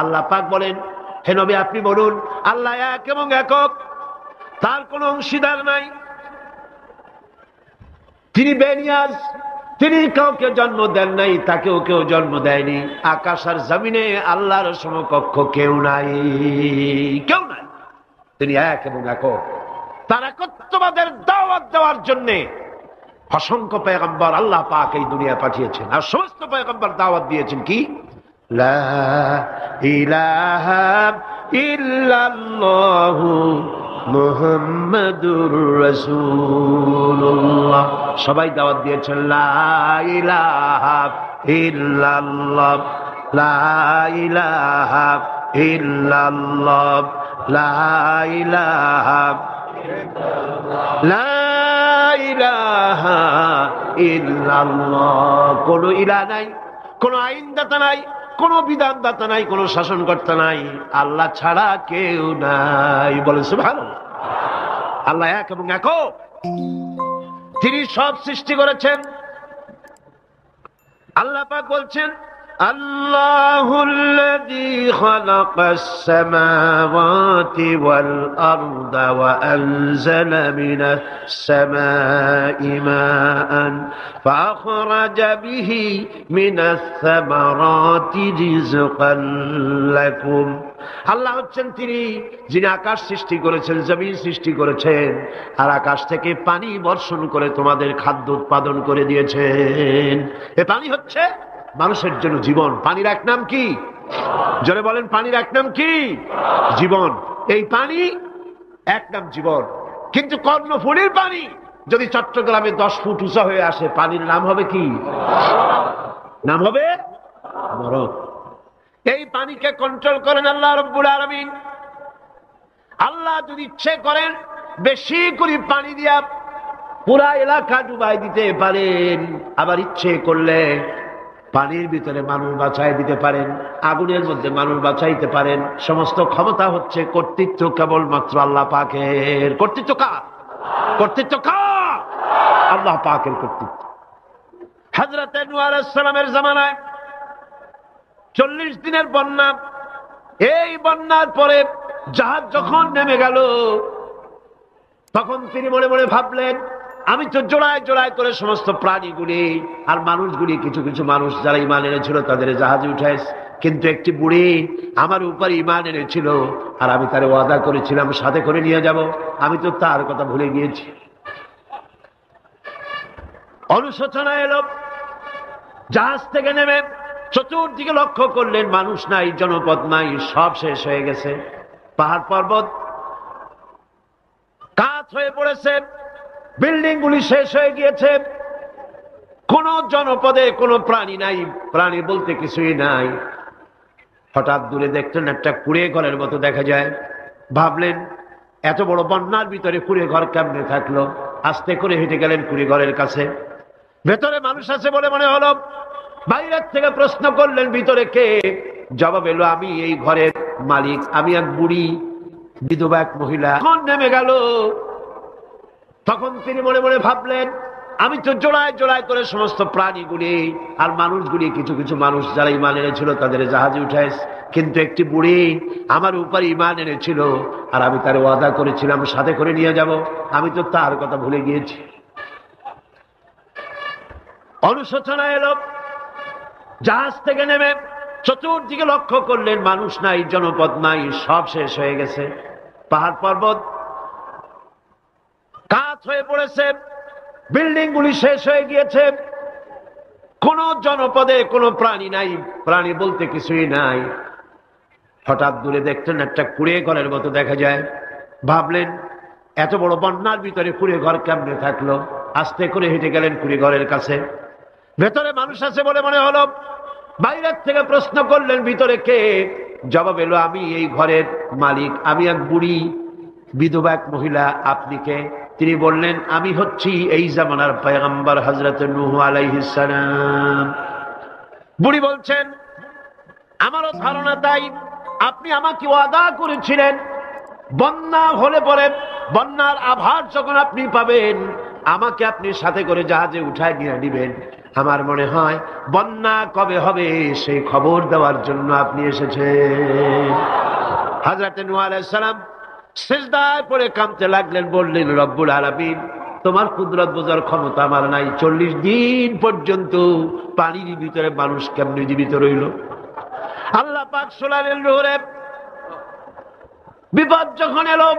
আল্লাহ পাক বলেন, হে নবী আপনি বলুন আল্লাহ এক এবং একক, তার কোনো অংশীদার নাই, তিনি বেনিয়াজ, তিনি কাউকে জন্ম দেন নাই, তাকেও কেউ জন্ম দেয়নি। আকাশ আর জমিনে আল্লাহর সমকক্ষ কেউ নাই, কেউ নাই। তিনি এক এবং একক। তার একত্ববাদের দাওয়াত দেওয়ার জন্য অসংখ্য পয়গম্বর আল্লাহ পাক এই দুনিয়া পাঠিয়েছেন, আর সমস্ত পয়গম্বর দাওয়াত দিয়েছেন কি, লা ইলাহা ইল্লাল্লাহু মুহাম্মাদুর রাসূলুল্লাহ। সবাই দাওয়াত দিয়েছেন লা ইলাহা ইল্লাল্লাহ, লা ইলাহা ইল্লাল্লাহ, লা ইলাহা, লা ইলাহা ইল্লাল্লাহ। কোন ইলাহ নাই, কোন আইনদাতা নাই, কোন বিধানদাতা নাই, কোন শাসনকর্তা নাই, আল্লাহ ছাড়া কেউ নাই। বলেন সুবহানাল্লাহ। আল্লাহ এক এবং একক, তিনি সব সৃষ্টি করেছেন। আল্লাহ পাক বলছেন, আল্লাহুল্লাযী খালাকাস সামাওয়াতি ওয়াল আরদা ওয়া আনজালা মিনাস সামাই মাআন ফাআখরাজা বিহি মিনাস সামারাতি রিজকান লাকুম। আল্লাহ হচ্ছেন তিনি যিনি আকাশ সৃষ্টি করেছেন, জমিন সৃষ্টি করেছেন, আর আকাশ থেকে পানি বর্ষণ করে তোমাদের খাদ্য উৎপাদন করে দিয়েছেন। এ পানি হচ্ছে মানুষের জন্য জীবন। পানির এক নাম কি? জোরে বলেন, পানির এক নাম কি? জীবন। এই পানি এক নাম জীবন। কিন্তু কর্ণফুলীর পানি যদি চট্টগ্রামে 10 ফুট উঁচা হয়ে আসে, পানির নাম হবে কি? নাম হবে মরণ। এই পানিকে কন্ট্রোল করেন আল্লাহ রাব্বুল আলামিন। আল্লাহ যদি ইচ্ছে করেন বেশি করে পানি দিয়া পুরা এলাকা ডুবাই দিতে পারেন, আবার ইচ্ছে করলে পানির ভিতরে মানুষ বাঁচাই দিতে পারেন, আগুনের মধ্যে মানুষ বাঁচাইতে পারেন। সমস্ত ক্ষমতা হচ্ছে, কর্তৃত্ব কেবলমাত্র আল্লাহ পাকের। কর্তৃত্ব কার? কর্তৃত্ব কার? আল্লাহ পাকের কর্তৃত্ব। হযরত নূহ আলাইহিস সালামের জামানায় 40 দিনের বন্যা। এই বন্যার পরে জাহাজ যখন নেমে গেল, তখন তিনি মনে মনে ভাবলেন, আমি তো জোড়ায় জোড়ায় করে সমস্ত প্রাণীগুলি আর মানুষগুলি, কিছু কিছু মানুষ যারা ঈমান এনেছিল তাদের জাহাজে উঠাইছে, কিন্তু একটি বুড়ি আমার উপর ঈমান এনেছিল, আর আমি তার ওয়াদা করেছিলাম সাথে করে নিয়ে যাব, আমি তো তার কথা ভুলে গিয়েছি। অনুশোচনা এলো। জাহাজ থেকে নেমে চতুর্দিকে লক্ষ্য করলেন, মানুষ নাই, জনপদ নাই, সব শেষ হয়ে গেছে। পাহাড় পর্বত কাত হয়ে পড়েছে, বিল্ডিং গুলি শেষ হয়ে গিয়েছে, কোন জনপদে কোনো প্রাণী নাই, প্রাণী বলতে কিছুই নাই। হঠাৎ দূরে দেখলেন একটা কুড়ে ঘরের মতো দেখা যায়। ভাবলেন এত বড় বন্যার ভিতরে কুড়ে ঘর কেমনে থাকলো? আস্তে করে হেঁটে গেলেন কুড়ে ঘরের কাছে। ভেতরে মানুষ আছে বলে মনে হলো। বাইরের থেকে প্রশ্ন করলেন, ভিতরে কে? জবাব এলো, আমি এই ঘরের মালিক, আমি এক বুড়ি বিধবা এক মহিলা। তখন নেমে গেল। তখন তিনি মনে মনে ভাবলেন, আমি তো জোড়ায় জোড়ায় করে সমস্ত প্রাণীগুলি আর মানুষগুলি, কিছু কিছু মানুষ যারা ঈমান এনেছিল তাদের জাহাজে উঠাইছে, কিন্তু একটি বুড়ি আমার উপর ঈমান এনেছিল, আর আমি তার ওয়াদা করেছিলাম সাথে করে নিয়ে যাব, আমি তো তার কথা ভুলে গিয়েছি। অনুশোচনা এলো। জাহাজ থেকে নেমে চতুর্দিকে লক্ষ্য করলেন, মানুষ নাই, জনপদ নাই, সব শেষ হয়ে গেছে। পাহাড় পর্বত কাত হয়ে পড়েছে, বিল্ডিং গুলি শেষ হয়ে গিয়েছে, কোন জনপদে কোনো প্রাণী নাই, প্রাণী বলতে কিছুই নাই। হঠাৎ দূরে দেখলেন একটা কুড়ে ঘরের মতো দেখা যায়। ভাবলেন এত বড় বন্যার ভিতরে কুড়ে ঘর কেমনে থাকলো? আস্তে করে হেঁটে গেলেন কুড়ে ঘরের কাছে। ভেতরে মানুষ আছে বলে মনে হলো। বাইরের থেকে প্রশ্ন করলেন, ভিতরে কে? জবাব এলো, আমি এই ঘরের মালিক, আমি এক বুড়ি বিধবা এক মহিলা, আপনি কে? তিনি বললেন, আমি হচ্ছি এই জামানার পয়গম্বর হযরত নূহ আলাইহিস সালাম। বুড়ি বলছেন, আমারও ধারণা তাই। আপনি আমাকে ওয়াদা করেছিলেন বন্যা হলে পরে, বন্যার আভার যখন আপনি পাবেন, আমাকে আপনি সাথে করে জাহাজে উঠায় নিয়ে নেবেন, আমার মনে হয় বন্যা কবে হবে সেই খবর দেওয়ার জন্য আপনি এসেছেন। হযরত নূহ আলাইহিস সালাম সিজদায় পড়ে কাঁদতে লাগলেন, বললেন, রব্বুল আলামিন, তোমার কুদরত বোঝার ক্ষমতা আমার নাই। 40 দিন পর্যন্ত পানির ভিতরে মানুষ কেমনে জীবিত রইল? আল্লাহ পাক শোনালেন, নূরে, বিপদ যখন এলো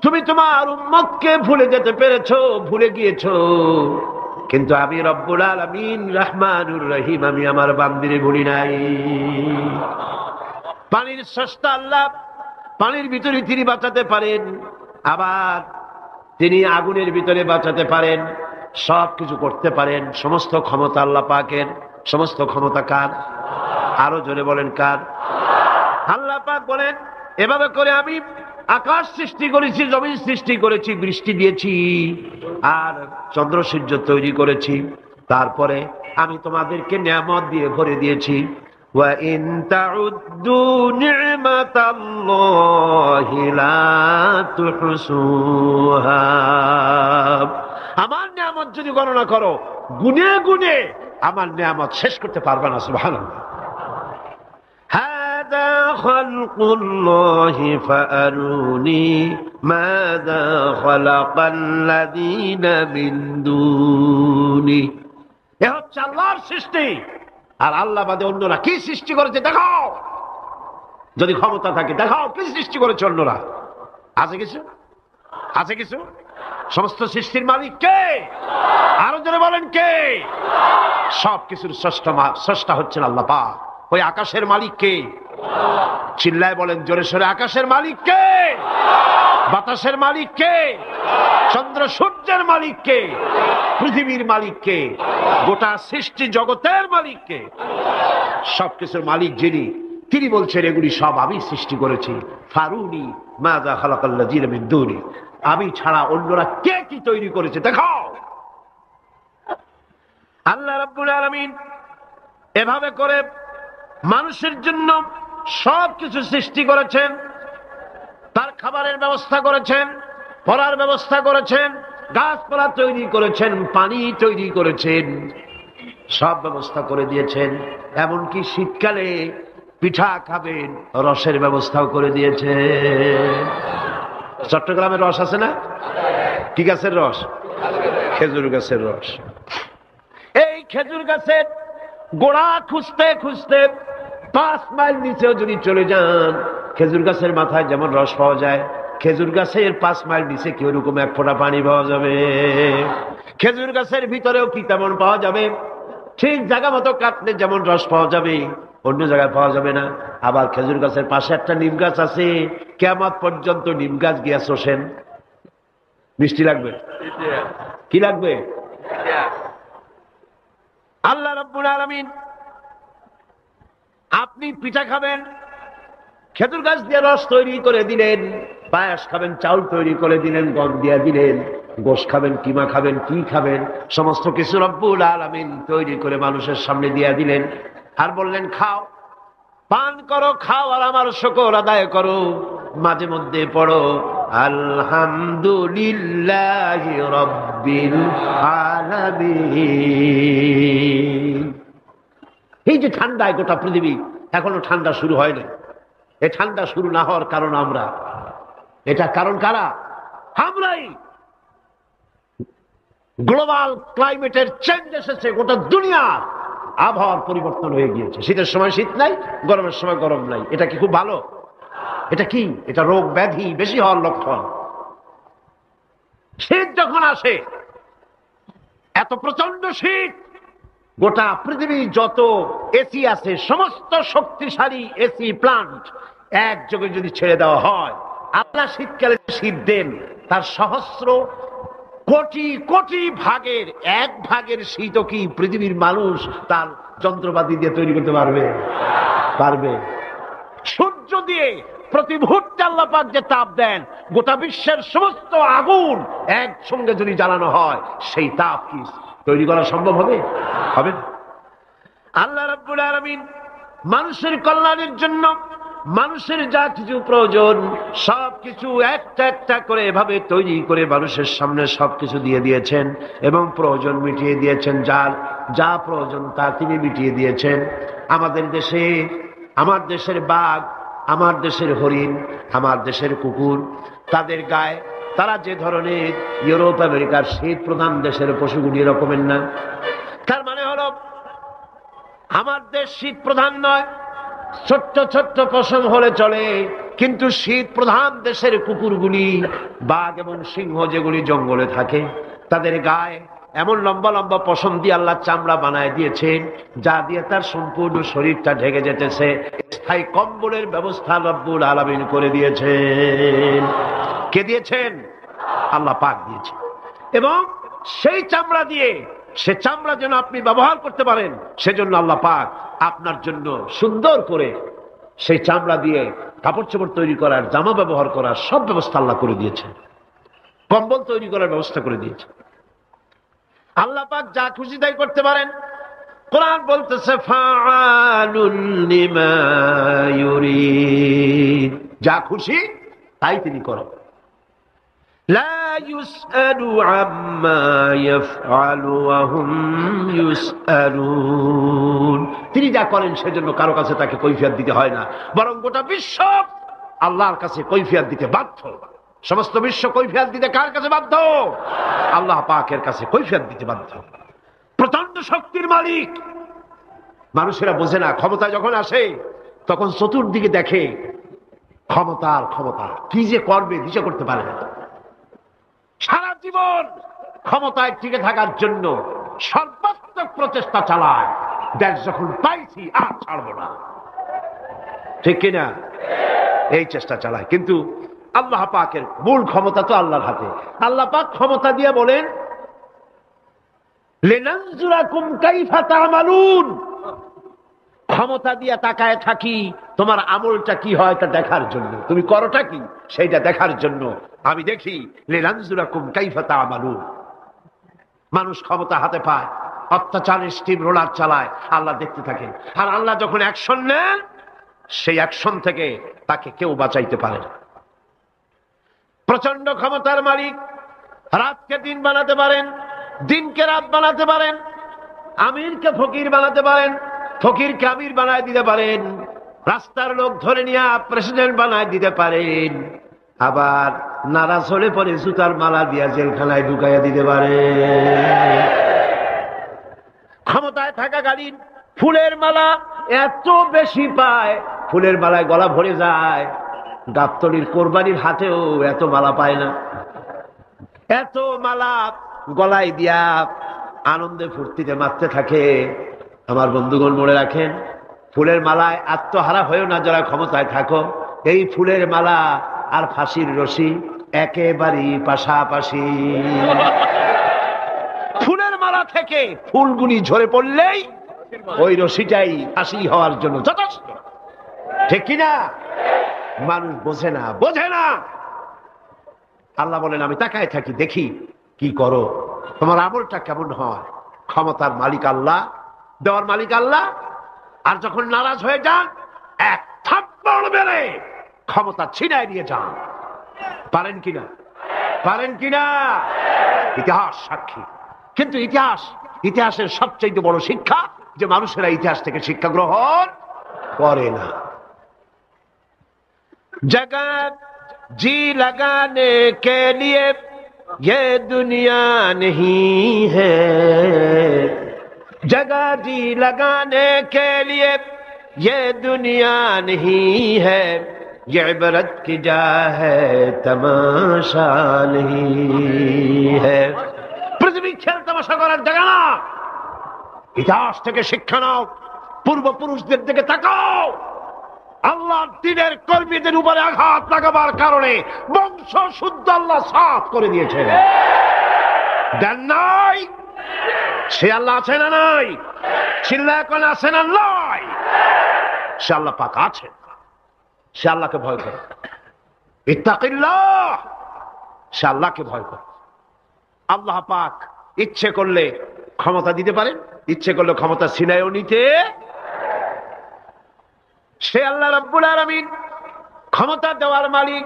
তুমি তোমার উম্মতকে ভুলে যেতে পেরেছো, ভুলে গিয়েছো, কিন্তু আমি রব্বুল আলামিন রহমানুর রহিম, আমি আমার বান্দিরে ভুলি নাই। পানির স্রষ্টা আল্লাহ, পানির ভিতরে তিনি বাঁচাতে পারেন, আবার তিনি আগুনের ভিতরে বাঁচাতে পারেন, সবকিছু করতে পারেন। সমস্ত ক্ষমতা আল্লাহ পাকের। সমস্ত ক্ষমতা কার? আরো জোরে বলেন, কার? আল্লাহ পাক বলেন, এভাবে করে আমি আকাশ সৃষ্টি করেছি, জমিন সৃষ্টি করেছি, বৃষ্টি দিয়েছি, আর চন্দ্র সূর্য তৈরি করেছি, তারপরে আমি তোমাদেরকে নিয়ামত দিয়ে ভরে দিয়েছি। وَإِن تَعُدُّوا نِعْمَةَ اللَّهِ لَا تُحْصُوهَا। আমার নিয়ামত যদি গণনা করো, গুনে গুনে আমার নিয়ামত শেষ করতে পারবে না। সুবহানাল্লাহ। هَذَا خَلْقُ اللَّهِ فَأَرُونِي مَاذَا خَلَقَ الَّذِينَ مِن دُونِهِ। এ হচ্ছে আল্লাহর সৃষ্টি, আর আল্লাহ বাদে অন্যরা কি সৃষ্টি করেছে দেখাও। যদি ক্ষমতা থাকে দেখাও কি সৃষ্টি করেছে অন্যরা। আছে কিছু? আছে কিছু? সমস্ত সৃষ্টির মালিক কে? আরো জোরে বলেন, কে? সব কিছুর স্রষ্টা হচ্ছেন আল্লাহ পাক। ওই আকাশের মালিক কে? চিল্লায় বলেন জোরে সোরে, আকাশের মালিক কে? বাতাসের মালিক কে? চন্দ্র সূর্যের মালিক কে? পৃথিবীর মালিক কে? গোটা সৃষ্টি জগতের মালিক কে? সবকিছুর মালিক যিনি, তিনি বলছেন এগুলি সব আমি সৃষ্টি করেছি। ফারুনি মাযা খালাকাল্লাযীনা মিন দুনি। আমি ছাড়া অন্যরা কে কি তৈরি করেছে দেখাও। আল্লাহ রাব্বুল আলামিন এভাবে করে মানুষের জন্য সবকিছু সৃষ্টি করেছেন। তার খাবারের ব্যবস্থা করেছেন, পড়ার ব্যবস্থা করেছেন, গাছপালা তৈরি করেছেন, পানি তৈরি করেছেন, সব ব্যবস্থা করে দিয়েছেন। এমনকি শীতকালে পিঠা খাবেন, রসের ব্যবস্থাও করে দিয়েছেন। চট্টগ্রামের রস আছে না? কি গাছের রস? খেজুর গাছের রস। এই খেজুর গাছের গোড়া খুঁজতে খুঁজতে 5 মাইল নিচেও যদি চলে যান, খেজুর গাছের মাথায় যেমন রস পাওয়া যায়, খেজুর গাছের 5 মাইল নিচে কি ওরকম এক ফোঁটা পানি পাওয়া যাবে? খেজুর গাছের ভিতরেও কি তেমন পাওয়া যাবে? ঠিক জায়গা মতো কাটলে যেমন রস পাওয়া যাবে, অন্য জায়গায় পাওয়া যাবে না। আবার খেজুর গাছের পাশে একটা নিম গাছ আছে, কিয়ামত পর্যন্ত নিম গাছ গিয়া চষেন, মিষ্টি লাগবে। কি লাগবে? আল্লাহ রাব্বুল আলামিন, আপনি পিঠা খাবেন, খেজুর গাছ দিয়ে রস তৈরি করে দিলেন। পায়েস খাবেন, চাউল তৈরি করে দিলেন, গম দিয়ে দিলেন। গোশত খাবেন, কিমা খাবেন, কি খাবেন, সমস্ত কিছু রব্বুল আলামিন তৈরি করে মানুষের সামনে দিয়ে দিলেন। আর বললেন খাও, পান করো, খাও, আর আমার শুকর আদায় করো। মাঝে মধ্যে পড়ো আলহামদুলিল্লাহি রাব্বিল আলামিন। এই যে ঠান্ডায় গোটা পৃথিবী, এখনো ঠান্ডা শুরু হয়নি। এই ঠান্ডা শুরু না হওয়ার কারণ আমরা। এটা কারণ কারা? আমরাই। গ্লোবাল ক্লাইমেটের চেঞ্জ এসেছে, গোটা দুনিয়ার আবহাওয়ার পরিবর্তন হয়ে গিয়েছে। শীতের সময় শীত নাই, গরমের সময় গরম নাই। এটা কি খুব ভালো? এটা কি? এটা রোগ ব্যাধি বেশি হওয়ার লক্ষণ। শীত যখন আসে, এত প্রচন্ড শীত, গোটা পৃথিবী যত এসি আছে, সমস্ত শক্তিশালী এসি প্লান্ট একযোগে যদি ছেড়ে দেওয়া হয়, আল্লাহ শীতকালে শীত দেন, তার সহস্র কোটি কোটি ভাগের 1 ভাগের শীতও কি পৃথিবীর মানুষ তার যন্ত্রপাতি দিয়ে তৈরি করতে পারবে? পারবে। সূর্য দিয়ে প্রতি মুহূর্তে আল্লাহ পাক যে তাপ দেন, গোটা বিশ্বের সমস্ত আগুন একসঙ্গে যদি জ্বালানো হয়, সেই তাপ কি তৈরি করা সম্ভব হবে? হবে না। আল্লাহ রাব্বুল আলামিন মানুষের কল্যাণের জন্য মানুষের যা কিছু প্রয়োজন সবকিছু একটা একটা করে এভাবে তৈরি করে মানুষের সামনে সবকিছু দিয়ে দিয়েছেন এবং প্রয়োজন মিটিয়ে দিয়েছেন। যার যা প্রয়োজন তা তিনি মিটিয়ে দিয়েছেন। আমাদের দেশে আমার দেশের বাঘ, আমার দেশের হরিণ, আমার দেশের কুকুর, তাদের গায়ে তারা যে ধরনের ইউরোপ আমেরিকার শীত প্রধান দেশের পশুগুলি এরকমের না। তার মানে হলো আমার দেশ শীত প্রধান নয়, ছোট্ট ছোট্ট পশম হলে চলে, কিন্তু শীত প্রধান দেশের কুকুরগুলি, বাঘ এবং সিংহ যেগুলি জঙ্গলে থাকে, তাদের গায়ে এমন লম্বা লম্বা পশম দিয়ে আল্লাহ চামড়া বানায় দিয়েছেন যা দিয়ে তার সম্পূর্ণ শরীরটা ঢেকে যেতেছে। স্থায়ী কম্বলের ব্যবস্থা রব্বুল আলামিন করে দিয়েছেন। কে দিয়েছেন? আল্লাহ পাক দিয়েছেন। এবং সেই চামড়া দিয়ে, সে চামড়া যেন আপনি ব্যবহার করতে পারেন সেজন্য আল্লাহ পাক আপনার জন্য সুন্দর করে সেই চামড়া দিয়ে কাপড় চোপড় তৈরি করার, জামা ব্যবহার করার সব ব্যবস্থা আল্লাহ করে দিয়েছেন। কম্বল তৈরি করার ব্যবস্থা করে দিয়েছেন। আল্লাহ পাক যা খুশি তাই করতে পারেন। কোরআন বলতেছে ফাআলুল লিমা ইউরিদ, যা খুশি তাই তিনি করেন। লা ইউসআলু আম্মা ইয়াফআলু ওয়া হুম ইউসআলুন, তিনি যা করেন সেজন্য কারো কাছে তাকে কৈফিয়ত দিতে হয় না, বরং গোটা বিশ্ব আল্লাহর কাছে কৈফিয়ত দিতে বাধ্য। সমস্ত বিশ্ব কৈফিয়ত দিতে কার কাছে বাধ্য? আল্লাহ পাকের কাছে কৈফিয়ত দিতে বাধ্য। প্রচন্ড শক্তির মালিক। মানুষেরা বোঝে না, ক্ষমতা যখন আসে তখন চতুর্দিকে দেখে ক্ষমতার ক্ষমতা, কি যে করবে দিশা করতে পারে না। সারা জীবন ক্ষমতায় টিকে থাকার জন্য সর্বাত্মক প্রচেষ্টা চালায়, দেশ যখন পাইছি আর ছাড়বো না, ঠিক কিনা? এই চেষ্টা চালায়। কিন্তু আল্লাহ পাকের মূল ক্ষমতা তো আল্লাহর হাতে। আল্লাহ পাক ক্ষমতা দিয়ে বলেন লিনানজুরাকুম কাইফা তা'মালুন, ক্ষমতা দিয়ে তাকায় থাকি তোমার আমলটা কি হয় তা দেখার জন্য, তুমি করোটা কি সেইটা দেখার জন্য আমি দেখি। লিনানজুরাকুম কাইফা তা'মালুন। মানুষ ক্ষমতা হাতে পায়, অত্যাচারের স্টিম রোলার চালায়, আল্লাহ দেখতে থাকেন। আর আল্লাহ যখন অ্যাকশন নেন, সেই অ্যাকশন থেকে তাকে কেউ বাঁচাইতে পারে না। প্রচন্ড ক্ষমতার মালিক। রাতকে দিন বানাতে পারেন, দিনকে রাত বানাতে পারেন, আমিরকে ফকির বানাতে পারেন, ফকিরকে আমির বানায় দিতে পারেন, রাস্তার লোক ধরে নিয়ে প্রেসিডেন্ট বানায় দিতে পারেন, আবার নারাজ হলে পরে জুতার মালা দিয়া জেলখানায় ঢুকাইয়া দিতে পারেন। ক্ষমতায় থাকাকালীন ফুলের মালা এত বেশি পায়, ফুলের মালায় গলা ভরে যায়। গাবতলীর কোরবানির হাটেও এত মালা পায় না। এত মালা গলায় দিয়া আনন্দে ফুর্তিতে মারতে থাকে। আমার বন্ধুগণ মনে রাখেন, ফুলের মালায় আত্মহারা হয়েও না যারা ক্ষমতায় থাকো। এই ফুলের মালা আর ফাঁসির রশি একেবারেই পাশাপাশি। ফুলের মালা থেকে ফুলগুলি ঝরে পড়লেই ওই রশিটাই ফাঁসি হওয়ার জন্য যথেষ্ট, ঠিক কিনা? মানুষ বোঝে না, বোঝে না। আল্লাহ বলেন আমি তাকায় থাকি, দেখি কি করো, তোমার আমলটা কেমন হয়। ক্ষমতার মালিক আল্লাহ, দেওয়ার মালিক আল্লাহ। আর যখন নারাজ হয়ে যান, এক থাপ্পড় মেরে ক্ষমতা ছিনায় নিয়ে যান। পারেন কিনা? পারেন কিনা? ইতিহাস সাক্ষী। কিন্তু ইতিহাসের সবচেয়ে বড় শিক্ষা যে মানুষেরা ইতিহাস থেকে শিক্ষা গ্রহণ করে না। जगत जी लगाने के लिए ये दुनिया नहीं है, जगह जी लगाने के लिए ये दुनिया नहीं है, ये इबरत की जा है तमाशा नहीं है। पृथ्वी खेल तमाशा করার জায়গা না। ইতিহাস থেকে শিক্ষা নাও, পূর্বপুরুষদের দিকে তাকাও। আল্লাহ দ্বীনের কর্মীদের উপরে আঘাত লাগাবার কারণে বংশ শুদ্ধ আল্লাহ সাফ করে দিয়েছেন। দেন নাই? সে আল্লাহ আছে না নাই? চিল্লায় কোন আছে না নাই? সে আল্লাহ পাক আছে। সে আল্লাহকে ভয় করে। ইত্তাকিল্লাহ, সে আল্লাহকে ভয় করে। আল্লাহ পাক ইচ্ছে করলে ক্ষমতা দিতে পারেন, ইচ্ছে করলে ক্ষমতা ছিনায়ও নিতে। সে আল্লাহ রাব্বুল আলামিন ক্ষমতা দেওয়ার মালিক,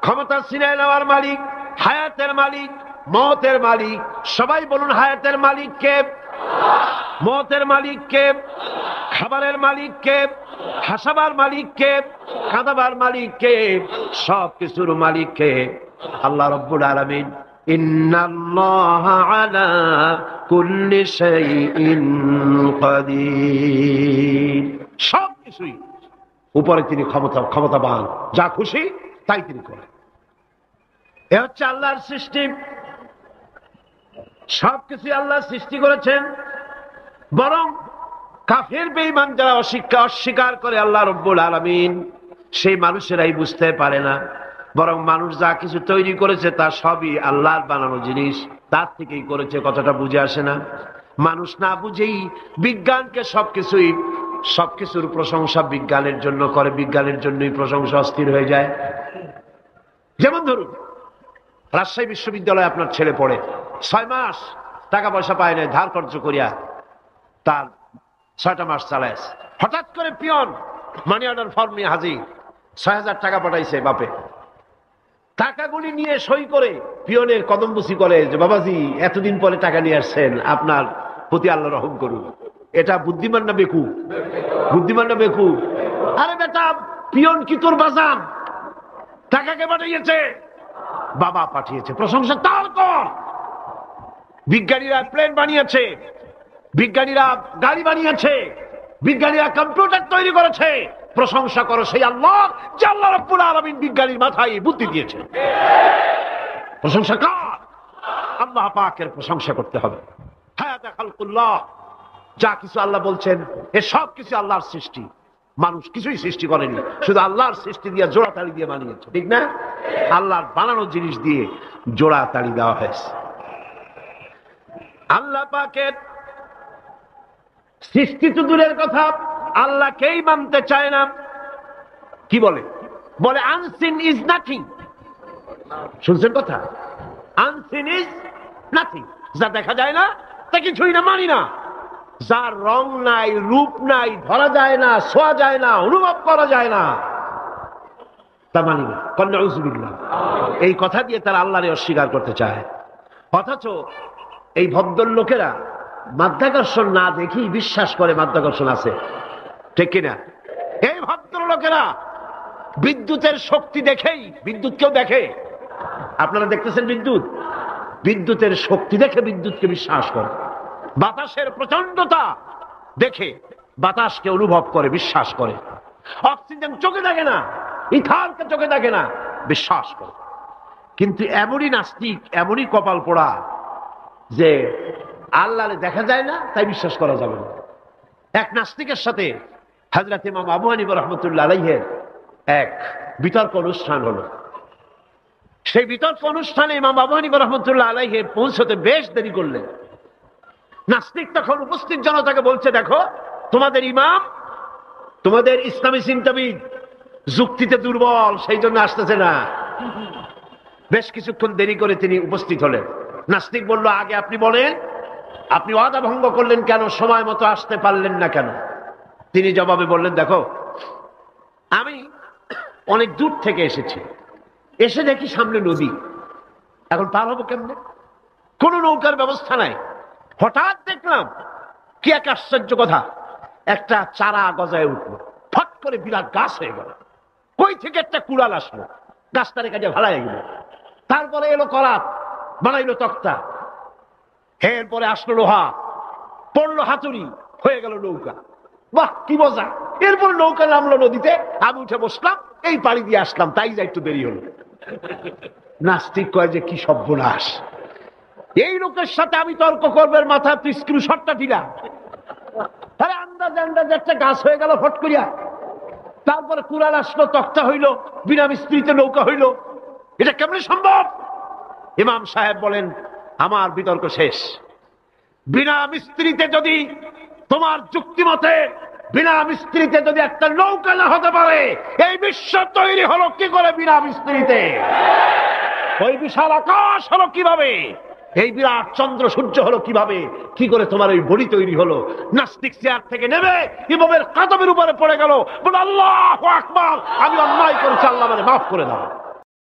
ক্ষমতা ছিনিয়ে নেওয়ার মালিক, হায়াতের মালিক, মওতের মালিক। সবাই বলুন, হায়াতের মালিক কে? মওতের মালিক কে? খাবারের মালিক কে? হাসাবার মালিক কে? কাঁদাবার মালিক কে? সব কিছুর মালিক কে? আল্লাহ রাব্বুল আলামিন। ইন্নাল্লাহা আলা কুল্লি শাইইন কাদির। সব কিছুই উপরে তিনি ক্ষমতাবান, যা খুশি তাই তিনি করেন। এ হচ্ছে আল্লাহর সৃষ্টি। সবকিছু আল্লাহ সৃষ্টি করেছেন। বরং কাফের বেঈমান যারা অস্বীকার করে আল্লাহ রাব্বুল আলামিন, সেই মানুষেরাই বুঝতে পারে না। বরং মানুষ যা কিছু তৈরি করেছে তা সবই আল্লাহর বানানো জিনিস, তার থেকেই করেছে। কথাটা বুঝে আসে না? মানুষ না বুঝেই বিজ্ঞানকে সবকিছুর প্রশংসা বিজ্ঞানের জন্য করে, বিজ্ঞানের জন্যই প্রশংসা অস্থির হয়ে যায়। যেমন ধরুন, রাজশাহী বিশ্ববিদ্যালয়ে আপনার ছেলে পড়ে, 6 মাস টাকা পয়সা পায় না, ধার খরচ করিয়া তার 6টা মাস চালায়। হঠাৎ করে পিয়ন মানি অর্ডার ফর্ম নিয়ে হাজির, 6,000 টাকা পাঠাইছে বাপে। টাকাগুলি নিয়ে সই করে পিয়নের কদমবুসি করে যে, বাবাজি এতদিন পরে টাকা নিয়ে আসছেন, আপনার প্রতি আল্লাহ রহম করুন। এটা বুদ্ধিমান না বেকুব? বুদ্ধিমান না বেকুব? আরে বেটা, পিয়ন কি তোর বাজান? টাকাকে পাঠিয়েছে, বাবা পাঠিয়েছে, প্রশংসা তার কর। বিজ্ঞানীরা প্লেন বানিয়েছে, বিজ্ঞানীরা গাড়ি বানিয়েছে, বিজ্ঞানীরা কম্পিউটার তৈরি করেছে, প্রশংসা করো সেই আল্লাহ যে আল্লাহ রাব্বুল আলামিন বিজ্ঞানীর মাথায় বুদ্ধি দিয়েছে। প্রশংসা কার? আল্লাহ পাকের প্রশংসা করতে হবে। হায়াত খালকুল্লাহ, যা কিছু আল্লাহ বলছেন এ সব কিছু আল্লাহর সৃষ্টি। মানুষ কিছুই সৃষ্টি করেনি, শুধু আল্লাহর সৃষ্টি দিয়ে জোড়াতালি দিয়ে বানিয়েছে, ঠিক না? আল্লাহর বানানো জিনিস দিয়ে জোড়াতালি দেওয়া হয়েছে। আল্লাহ পাকের সৃষ্টি তো দূরের কথা, আল্লাহকেই মানতে চায় না। কি বলে? বলে আনসিন ইজ নাথিং। শুনছেন কথা? আনসিন ইজ নাথিং, যা দেখা যায় না তা কিছুই না, মানি না। যার রং নাই, রূপ নাই, ধরা যায় না, ছোঁয়া যায় না, অনুভব করা যায় না, তা মানি না। নাউযুবিল্লাহ। এই কথা দিয়ে তারা আল্লাহরে অস্বীকার করতে চায়। অথচ এই ভদ্রলোকেরা মাধ্যাকর্ষণ না দেখেই বিশ্বাস করে মাধ্যাকর্ষণ আছে, ঠিক কিনা? এই ভদ্রলোকেরা বিদ্যুতের শক্তি দেখেই, বিদ্যুৎকেও দেখে। আপনারা দেখতেছেন বিদ্যুৎ, বিদ্যুতের শক্তি দেখে বিদ্যুৎকে বিশ্বাস করে। বাতাসের প্রচন্ডতা দেখে বাতাসকে অনুভব করে, বিশ্বাস করে। অক্সিজেন চোখে দেখে না, ইথারকে চোখে দেখে না, বিশ্বাস করে। কিন্তু এমনই নাস্তিক, এমনই কপাল পোড়া যে আল্লাহরে দেখা যায় না তাই বিশ্বাস করা যাবে না। এক নাস্তিকের সাথে হযরত ইমাম আবু হানিফা রাহমাতুল্লাহ আলাইহির এক বিতর্ক অনুষ্ঠান হলো। সেই বিতর্ক অনুষ্ঠানে ইমাম আবু হানিফা রাহমাতুল্লাহ আলাইহি পৌঁছতে বেশ দেরি করলেন। নাস্তিক তখন উপস্থিত জনতাকে বলছে, দেখো তোমাদের ইমাম, তোমাদের ইসলামী চিন্তাবিদ যুক্তিতে দুর্বল, সেই জন্য আসতেছে না। বেশ কিছুক্ষণ দেরি করে তিনি উপস্থিত হলেন। নাস্তিক বলল, আগে আপনি বলেন, আপনি ওয়াদা ভঙ্গ করলেন কেন? সময় মতো আসতে পারলেন না কেন? তিনি জবাবে বললেন, দেখো আমি অনেক দূর থেকে এসেছি, এসে দেখি সামনে নদী, এখন পার হবো কেমনে? কোন নৌকার ব্যবস্থা নাই। হঠাৎ দেখলাম কি এক আশ্চর্য কথা, একটা চারা গজায় উঠলো, ফট করে বিরাট গাছ হয়ে গেল। কই থেকে একটা কুড়াল আসলো, গাছটারে কাজে ভালাই গেল। তারপরে এলো করাত, বানাইলো তক্তা, এরপরে আসলো লোহা, পড়লো হাতুড়ি, হয়ে গেল নৌকা। বাহ কি মজা! এরপর নৌকা নামলো নদীতে, আমি উঠে বসলাম, এই পাড়ি দিয়ে আসলাম, তাই যা একটু দেরি হলো। নাস্তিক কয় যে কি সর্বনাশ, এই লোকের সাথে আমি তর্ক করবার মাথা তুই স্ক্রু শটটা দিলাম। তাহলে আন্দাজে একটা গাছ হয়ে গেল ফট করিয়া, তারপরে কুড়াল আসলো, তক্তা হইল, বিনা মিস্ত্রিতে নৌকা হইল, এটা কেমনে সম্ভব? ইমাম সাহেব বলেন, আমার বিতর্ক শেষ। বিনা মিস্ত্রিতে যদি, তোমার যুক্তি মতে বিনা মিস্ত্রিতে যদি একটা নৌকা না হতে পারে, এই বিশ্ব তৈরি হলো কি করে বিনা মিস্ত্রিতে? ওই বিশাল আকাশ হলো কিভাবে? এই বিরাট চন্দ্র সূর্য হলো কিভাবে, কি করে তোমার ওই বডি তৈরি হলো? নাস্তিক চেয়ার থেকে নেমে ইমামের কাদমের উপরে পড়ে গেল, বলে আল্লাহু আকবার, আমি অন্যায় করেছি, আল্লাহ আমারে মাফ করে দাও।